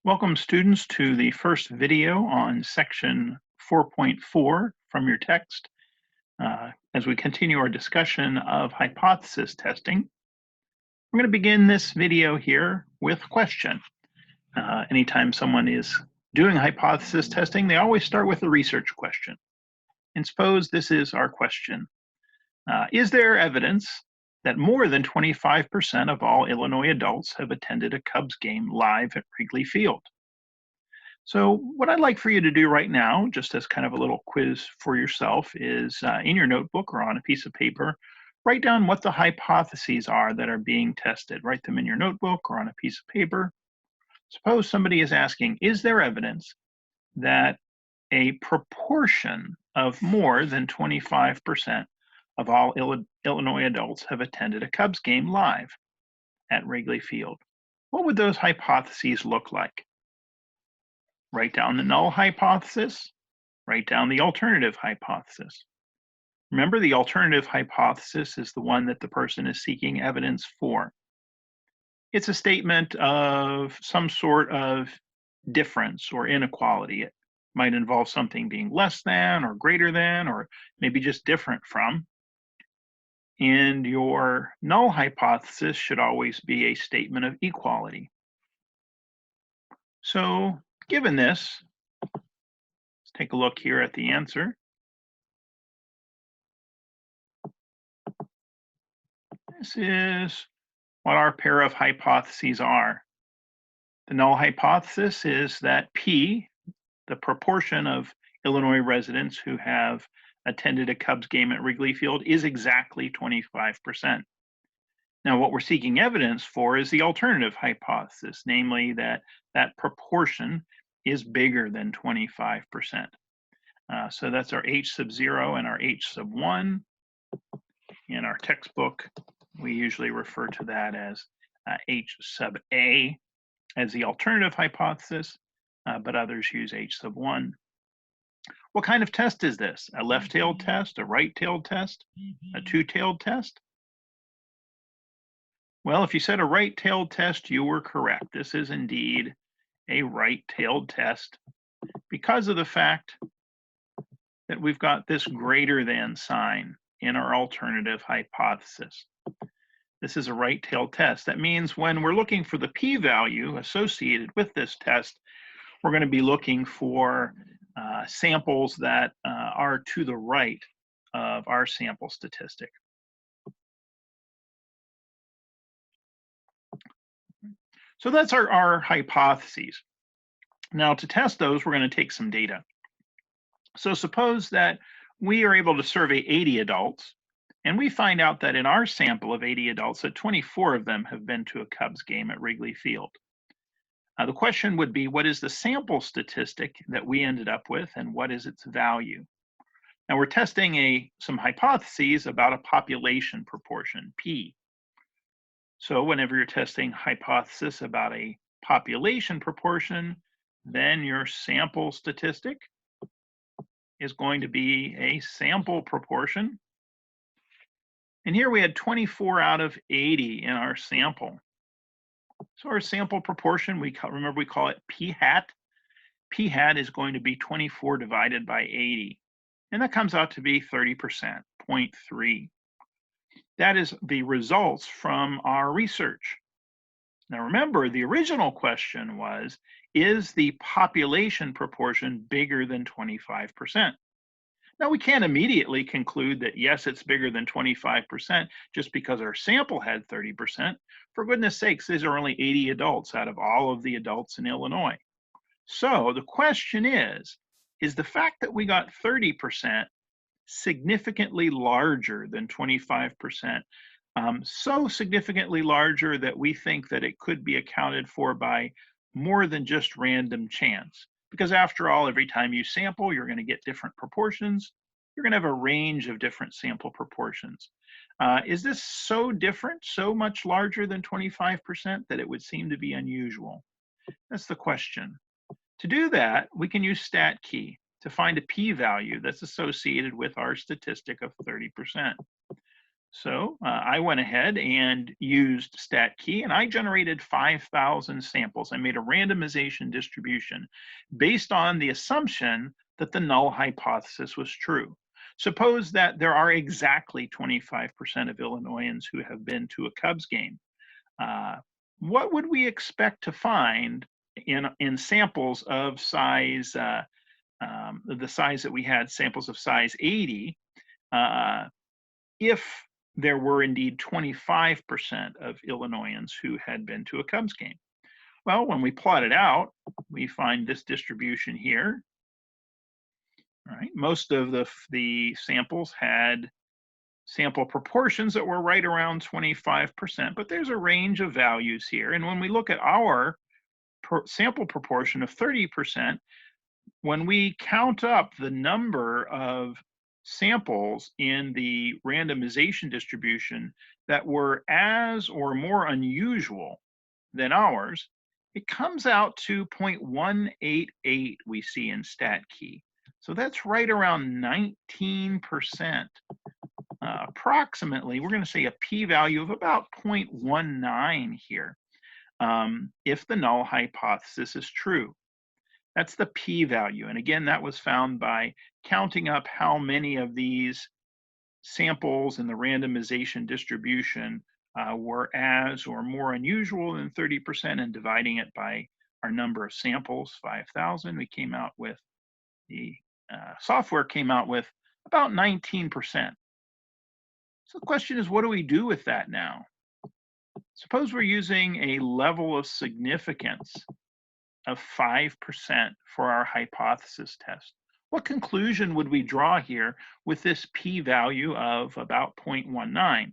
Welcome students to the first video on section 4.4 from your text. As we continue our discussion of hypothesis testing, we're going to begin this video here with a question. Anytime someone is doing hypothesis testing, they always start with a research question. And suppose this is our question. Is there evidence that more than 25% of all Illinois adults have attended a Cubs game live at Wrigley Field? So, what I'd like for you to do right now, just as kind of a little quiz for yourself, is in your notebook or on a piece of paper, write down what the hypotheses are that are being tested. Write them in your notebook or on a piece of paper. Suppose somebody is asking, is there evidence that a proportion of more than 25% of all Illinois adults have attended a Cubs game live at Wrigley Field? What would those hypotheses look like? Write down the null hypothesis, write down the alternative hypothesis. Remember, the alternative hypothesis is the one that the person is seeking evidence for. It's a statement of some sort of difference or inequality. It might involve something being less than or greater than, or maybe just different from. And your null hypothesis should always be a statement of equality. So, given this, let's take a look here at the answer. This is what our pair of hypotheses are. The null hypothesis is that P, the proportion of Illinois residents who have attended a Cubs game at Wrigley Field, is exactly 25%. Now, what we're seeking evidence for is the alternative hypothesis, namely that that proportion is bigger than 25%. So that's our H sub 0 and our H sub 1. In our textbook, we usually refer to that as H sub A as the alternative hypothesis, but others use H sub 1. What kind of test is this? A left-tailed test, a right-tailed test, a two-tailed test? Well, if you said a right-tailed test, you were correct. This is indeed a right-tailed test because of the fact that we've got this greater than sign in our alternative hypothesis. This is a right-tailed test. That means when we're looking for the p-value associated with this test, we're going to be looking for samples that are to the right of our sample statistic. So that's our hypotheses. Now, to test those, we're going to take some data. So suppose that we are able to survey 80 adults, and we find out that in our sample of 80 adults, that 24 of them have been to a Cubs game at Wrigley Field. The question would be, what is the sample statistic that we ended up with, and what is its value? Now, we're testing some hypotheses about a population proportion, P. So whenever you're testing hypothesis about a population proportion, then your sample statistic is going to be a sample proportion. And here we had 24 out of 80 in our sample. So our sample proportion, remember we call it p hat. P hat is going to be 24 divided by 80. And that comes out to be 30%, 0.3. That is the results from our research. Now remember, the original question was, is the population proportion bigger than 25%? Now we can't immediately conclude that yes, it's bigger than 25% just because our sample had 30%. For goodness sakes, these are only 80 adults out of all of the adults in Illinois. So the question is the fact that we got 30% significantly larger than 25%, so significantly larger that we think that it could be accounted for by more than just random chance? Because after all, every time you sample, you're going to get different proportions. You're going to have a range of different sample proportions. Is this so different, so much larger than 25% that it would seem to be unusual? That's the question. To do that, we can use StatKey to find a p-value that's associated with our statistic of 30%. So I went ahead and used StatKey and I generated 5,000 samples. I made a randomization distribution based on the assumption that the null hypothesis was true. Suppose that there are exactly 25% of Illinoisans who have been to a Cubs game. Uh, what would we expect to find in samples of size, the size that we had, samples of size 80, uh, if there were indeed 25% of Illinoisans who had been to a Cubs game? Well, when we plot it out, we find this distribution here. All right, most of the samples had sample proportions that were right around 25%, but there's a range of values here. And when we look at our sample proportion of 30%, when we count up the number of samples in the randomization distribution that were as or more unusual than ours, it comes out to 0.188 we see in StatKey. So that's right around 19%. Approximately, we're going to say a p-value of about 0.19 here, if the null hypothesis is true. That's the p-value. And again, that was found by counting up how many of these samples in the randomization distribution were as or more unusual than 30% and dividing it by our number of samples, 5,000. We came out with, the software came out with about 19%. So the question is, what do we do with that now? Suppose we're using a level of significance of 5% for our hypothesis test. What conclusion would we draw here with this p-value of about 0.19?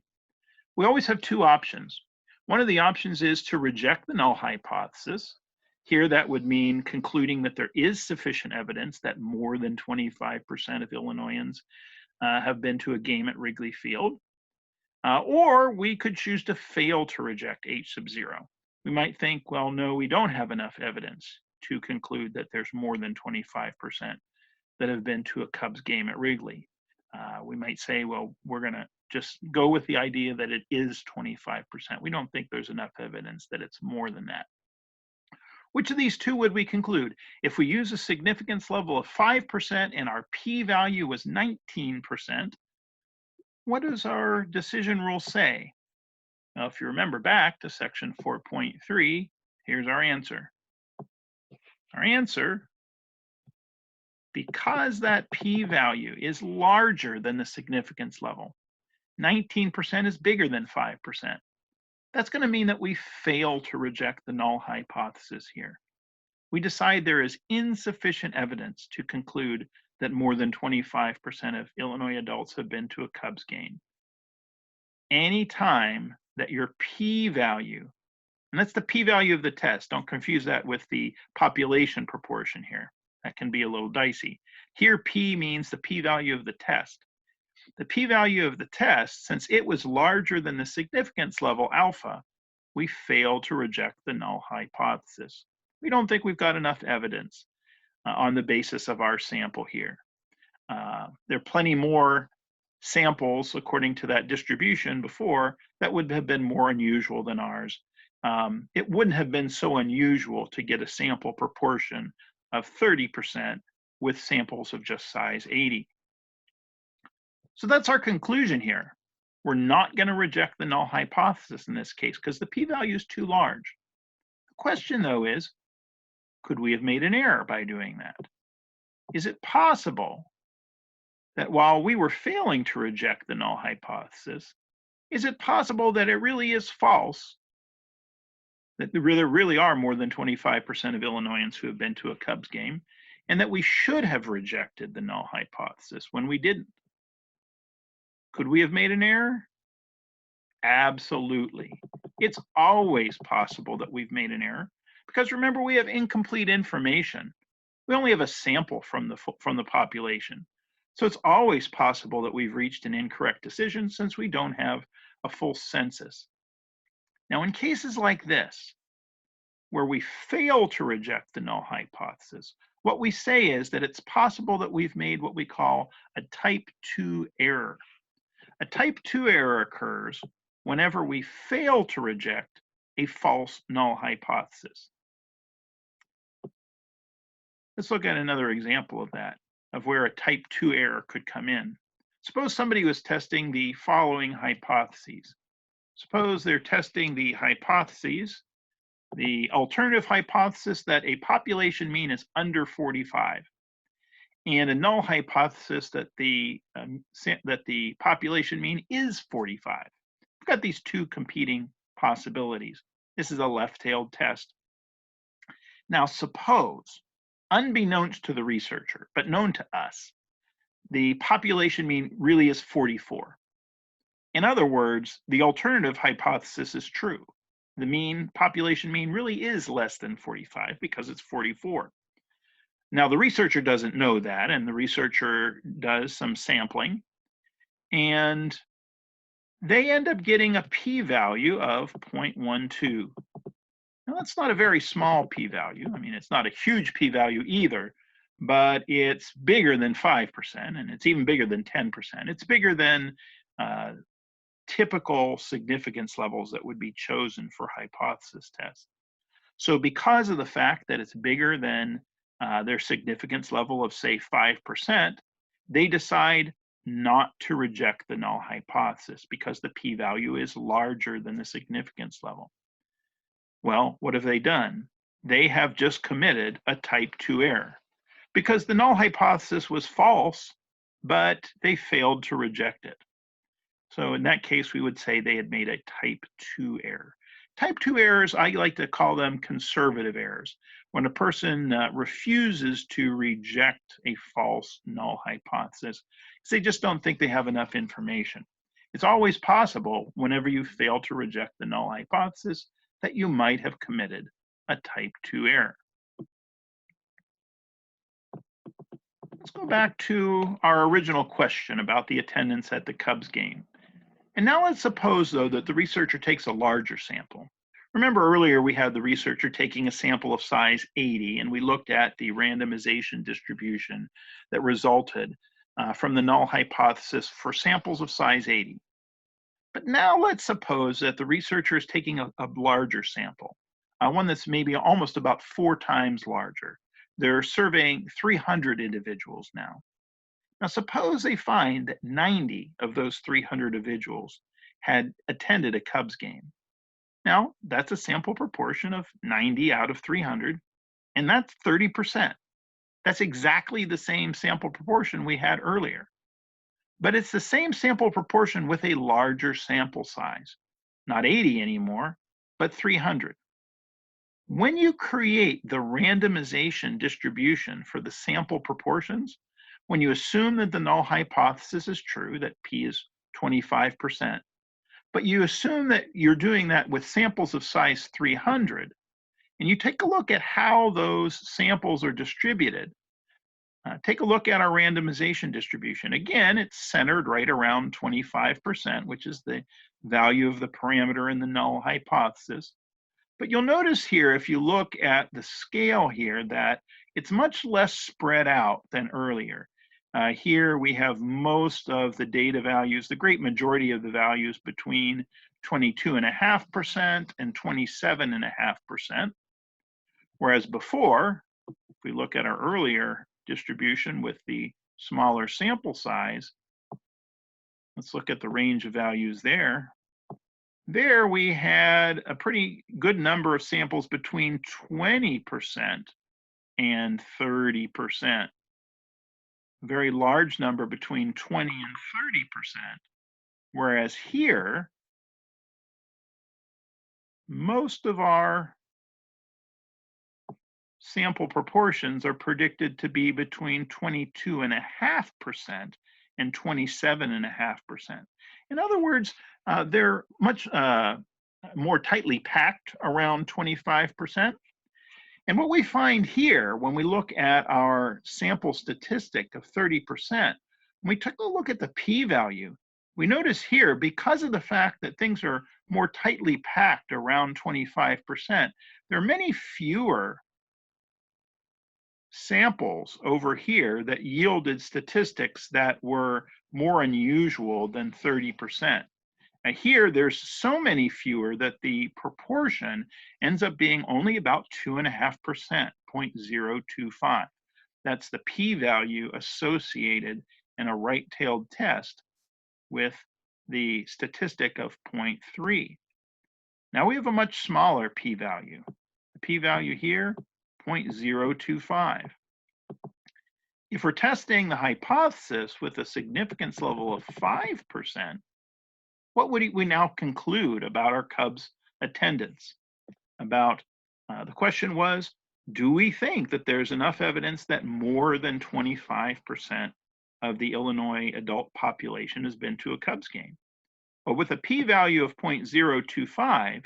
We always have two options. One of the options is to reject the null hypothesis. Here, that would mean concluding that there is sufficient evidence that more than 25% of Illinoisans have been to a game at Wrigley Field. Or we could choose to fail to reject H sub 0. We might think, well, no, we don't have enough evidence to conclude that there's more than 25% that have been to a Cubs game at Wrigley. We might say, well, we're going to just go with the idea that it is 25%. We don't think there's enough evidence that it's more than that. Which of these two would we conclude? If we use a significance level of 5% and our p-value was 19%, what does our decision rule say? Now, if you remember back to section 4.3, here's our answer. Our answer, because that p-value is larger than the significance level, 19% is bigger than 5%. That's going to mean that we fail to reject the null hypothesis here. We decide there is insufficient evidence to conclude that more than 25% of Illinois adults have been to a Cubs game. Anytime that your p-value, and that's the p-value of the test, don't confuse that with the population proportion here. That can be a little dicey. Here, p means the p-value of the test. The p-value of the test, since it was larger than the significance level alpha, we fail to reject the null hypothesis. We don't think we've got enough evidence on the basis of our sample here. There are plenty more samples, according to that distribution before, that would have been more unusual than ours. It wouldn't have been so unusual to get a sample proportion of 30% with samples of just size 80. So that's our conclusion here. We're not going to reject the null hypothesis in this case because the p-value is too large. The question, though, is, could we have made an error by doing that? Is it possible that while we were failing to reject the null hypothesis, is it possible that it really is false, that there really are more than 25% of Illinoisans who have been to a Cubs game, and that we should have rejected the null hypothesis when we didn't? Could we have made an error? Absolutely. It's always possible that we've made an error because remember, we have incomplete information. We only have a sample from the population. So it's always possible that we've reached an incorrect decision since we don't have a full census. Now, in cases like this, where we fail to reject the null hypothesis, what we say is that it's possible that we've made what we call a type 2 error. A type 2 error occurs whenever we fail to reject a false null hypothesis. Let's look at another example of that, of where a type 2 error could come in. Suppose somebody was testing the following hypotheses. Suppose they're testing the hypotheses, the alternative hypothesis that a population mean is under 45, and a null hypothesis that the population mean is 45. We've got these two competing possibilities. This is a left-tailed test. Now, suppose, unbeknownst to the researcher, but known to us, the population mean really is 44. In other words, the alternative hypothesis is true. The population mean really is less than 45 because it's 44. Now, the researcher doesn't know that, and the researcher does some sampling, and they end up getting a p-value of 0.12. Now, that's not a very small p-value. I mean, it's not a huge p-value either, but it's bigger than 5%, and it's even bigger than 10%. It's bigger than typical significance levels that would be chosen for hypothesis tests. So because of the fact that it's bigger than their significance level of, say, 5%, they decide not to reject the null hypothesis because the p-value is larger than the significance level. Well, what have they done? They have just committed a type 2 error because the null hypothesis was false, but they failed to reject it. So in that case, we would say they had made a type 2 error. Type 2 errors, I like to call them conservative errors. When a person refuses to reject a false null hypothesis, they just don't think they have enough information. It's always possible, whenever you fail to reject the null hypothesis, that you might have committed a type 2 error. Let's go back to our original question about the attendance at the Cubs game. And now let's suppose, though, that the researcher takes a larger sample. Remember earlier we had the researcher taking a sample of size 80, and we looked at the randomization distribution that resulted from the null hypothesis for samples of size 80. But now let's suppose that the researcher is taking a larger sample, one that's maybe almost about 4 times larger. They're surveying 300 individuals now. Now, suppose they find that 90 of those 300 individuals had attended a Cubs game. Now, that's a sample proportion of 90 out of 300, and that's 30%. That's exactly the same sample proportion we had earlier. But it's the same sample proportion with a larger sample size. Not 80 anymore, but 300. When you create the randomization distribution for the sample proportions, when you assume that the null hypothesis is true, that p is 25%, but you assume that you're doing that with samples of size 300, and you take a look at how those samples are distributed, take a look at our randomization distribution. Again, it's centered right around 25%, which is the value of the parameter in the null hypothesis. But you'll notice here, if you look at the scale here, that it's much less spread out than earlier. Here we have most of the data values, the great majority of the values between 22.5% and 27.5%. Whereas before, if we look at our earlier distribution with the smaller sample size, let's look at the range of values there. There we had a pretty good number of samples between 20% and 30%. A very large number between 20 and 30%. Whereas here, most of our sample proportions are predicted to be between 22.5% and 27.5%. In other words, they're much more tightly packed around 25%. And what we find here, when we look at our sample statistic of 30%, when we took a look at the p-value, we notice here, because of the fact that things are more tightly packed around 25%, there are many fewer samples over here that yielded statistics that were more unusual than 30%. Now here, there's so many fewer that the proportion ends up being only about 2.5%, 0.025. That's the p-value associated in a right-tailed test with the statistic of 0.3. Now we have a much smaller p-value. The p-value here, 0.025. If we're testing the hypothesis with a significance level of 5%, what would we now conclude about our Cubs attendance? The question was, do we think that there's enough evidence that more than 25% of the Illinois adult population has been to a Cubs game? Well, with a p-value of 0.025,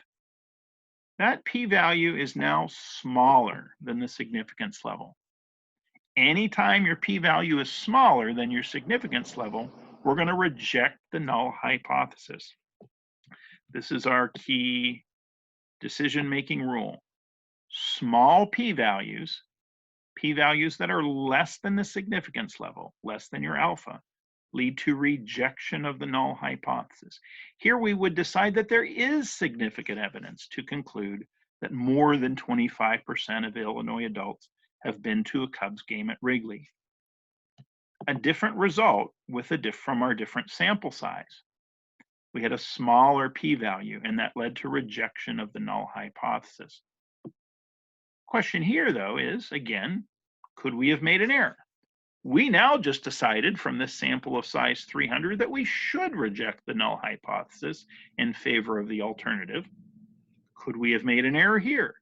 that p-value is now smaller than the significance level. Anytime your p-value is smaller than your significance level, we're going to reject the null hypothesis. This is our key decision-making rule. Small p-values, p-values that are less than the significance level, less than your alpha, lead to rejection of the null hypothesis. Here we would decide that there is significant evidence to conclude that more than 25% of Illinois adults have been to a Cubs game at Wrigley. A different result from our different sample size. We had a smaller p-value, and that led to rejection of the null hypothesis. Question here, though, is, again, could we have made an error? We now just decided from this sample of size 300 that we should reject the null hypothesis in favor of the alternative. Could we have made an error here?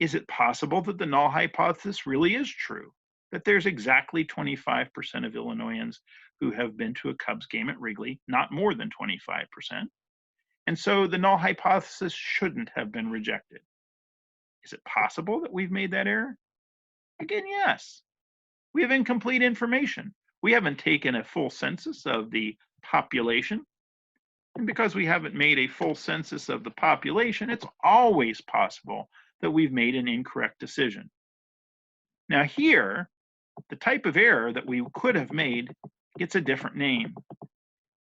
Is it possible that the null hypothesis really is true, that there's exactly 25% of Illinoisans who have been to a Cubs game at Wrigley, not more than 25%, and so the null hypothesis shouldn't have been rejected? Is it possible that we've made that error? Again, yes. We have incomplete information. We haven't taken a full census of the population. And because we haven't made a full census of the population, it's always possible that we've made an incorrect decision. Now here, the type of error that we could have made gets a different name.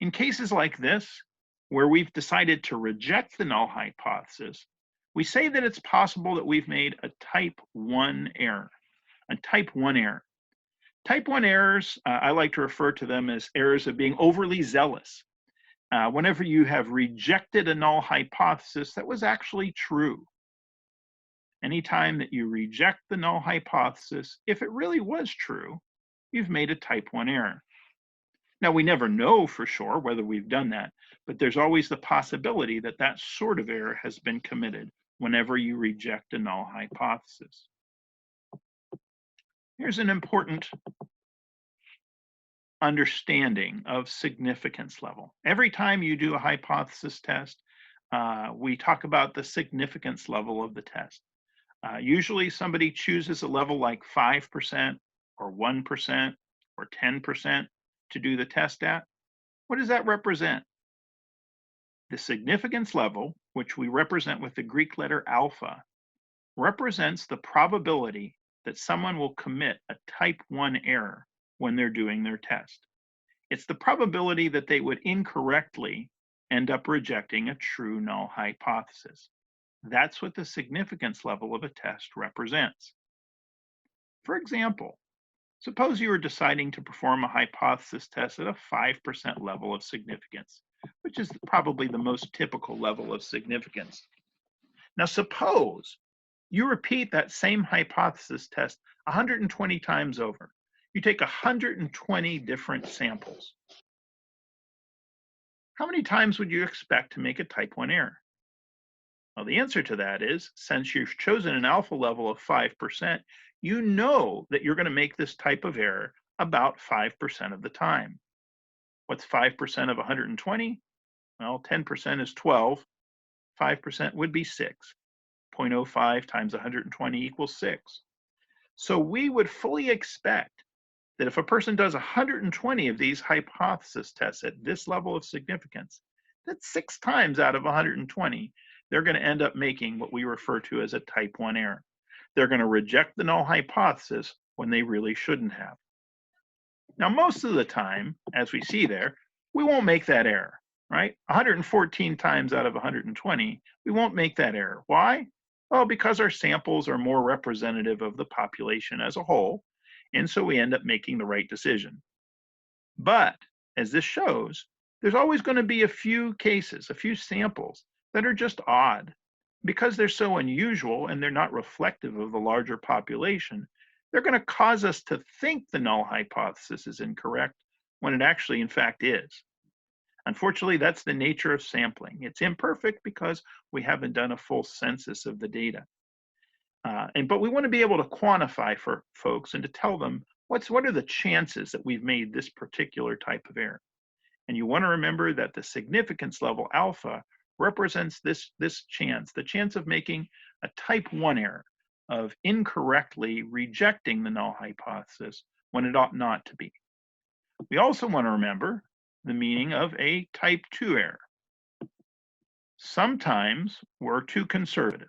In cases like this, where we've decided to reject the null hypothesis, we say that it's possible that we've made a type 1 error, a type 1 error. Type 1 errors, I like to refer to them as errors of being overly zealous. Whenever you have rejected a null hypothesis that was actually true. Anytime that you reject the null hypothesis, if it really was true, you've made a type 1 error. Now, we never know for sure whether we've done that, but there's always the possibility that that sort of error has been committed whenever you reject a null hypothesis. Here's an important understanding of significance level. Every time you do a hypothesis test, we talk about the significance level of the test. Usually somebody chooses a level like 5% or 1% or 10% to do the test at. What does that represent? The significance level, which we represent with the Greek letter alpha, represents the probability that someone will commit a type 1 error when they're doing their test. It's the probability that they would incorrectly end up rejecting a true null hypothesis. That's what the significance level of a test represents. For example, suppose you were deciding to perform a hypothesis test at a 5% level of significance, which is probably the most typical level of significance. Now, suppose you repeat that same hypothesis test 120 times over. You take 120 different samples. How many times would you expect to make a type 1 error? Well, the answer to that is, since you've chosen an alpha level of 5%, you know that you're going to make this type of error about 5% of the time. What's 5% of 120? Well, 10% is 12. 5% would be 6. 0.05 times 120 equals 6. So we would fully expect that if a person does 120 of these hypothesis tests at this level of significance, that 6 times out of 120, they're going to end up making what we refer to as a type 1 error. they're going to reject the null hypothesis when they really shouldn't have. Now, most of the time, as we see there, we won't make that error, right? 114 times out of 120, we won't make that error. Why? Well, because our samples are more representative of the population as a whole, and so we end up making the right decision. But as this shows, there's always going to be a few cases, a few samples that are just odd. Because they're so unusual and they're not reflective of the larger population, they're going to cause us to think the null hypothesis is incorrect when it actually, in fact, is. Unfortunately, that's the nature of sampling. It's imperfect because we haven't done a full census of the data. But we want to be able to quantify for folks and to tell them what are the chances that we've made this particular type of error. And you want to remember that the significance level alpha represents this chance, the chance of making a type 1 error, of incorrectly rejecting the null hypothesis when it ought not to be. We also want to remember the meaning of a type 2 error. Sometimes we're too conservative.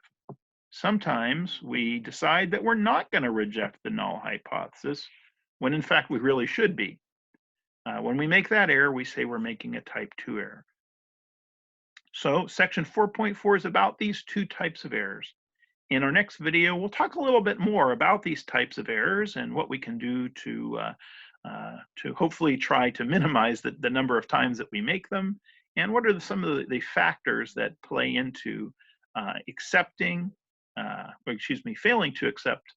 Sometimes we decide that we're not going to reject the null hypothesis when in fact we really should be. When we make that error, we say we're making a type 2 error. So section 4.4 is about these two types of errors. In our next video, we'll talk a little bit more about these types of errors and what we can do to hopefully try to minimize the number of times that we make them, and what are some of the factors that play into failing to accept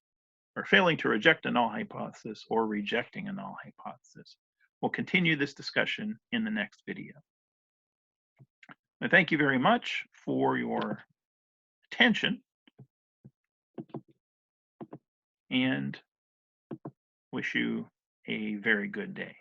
or failing to reject a null hypothesis or rejecting a null hypothesis. We'll continue this discussion in the next video. Thank you very much for your attention, and wish you a very good day.